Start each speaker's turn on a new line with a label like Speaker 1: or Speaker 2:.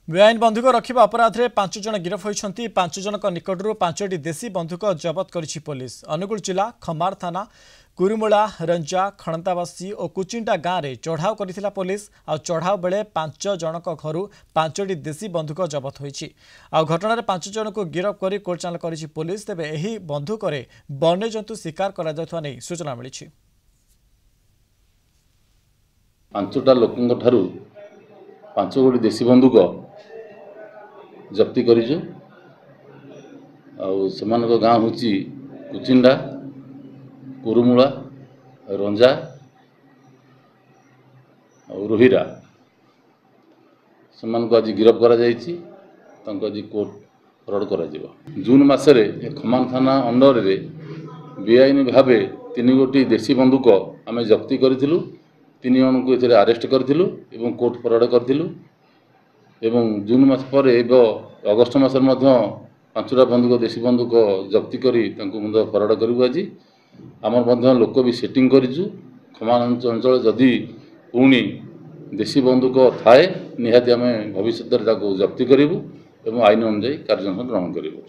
Speaker 1: बेआईन बंधुक रखा अपराध में 5 जन गिरफ होती 5 जन निकटर 5टी देशी बंधुक जबत करिछि पुलिस। अनुगुल जिला खमार थाना कुरुमूला रंजा खणंतावासी और कुचिंडा गाँव में चढ़ाऊ करथिला पुलिस। आ चढ़ाऊ बेले 5 जनक घर 5टी देशी बंधुक जबत होइछि। आ घटना 5 जन को गिरफ कर कोर्ट चालान करिछि पुलिस। तेबे एही बंधुक वन्यजंतु शिकार करा जायथवा नै सूचना मिलिछि।
Speaker 2: 5टा लोकंक ठारू 5 गोटी देशी बंधुक जप्ति करिछु। आउ सेमानक गाँ होची कुचिंडा कुरुमूला रंजा और रोहिरा। सेमानक आज गिरफ करा जायछि। तांको आज कोर्ट फरवर्ड करा जिवो। जून मासरे खमान थाना अंडर रे बेआईन भावे 3 गोटी देशी बंधुक आमे जप्ति करिथिलु। 3 जन को एथिरे अरेस्ट करथिलु एवं कोर्ट फरवर्ड करथिलु। एवं जून मास पर अगस्ट मास 5टा बंधुक देशी बंधुक जप्ति करी फरवर्ड करू। आज आम लोक भी सेटिंग करिछु। खमान अंचल जदि पुणी देशी बंधुक थाए निहाती आम भविष्य जप्ति करूँ और आईन अनुजाई कार्यानुष्ठान ग्रहण करूँ।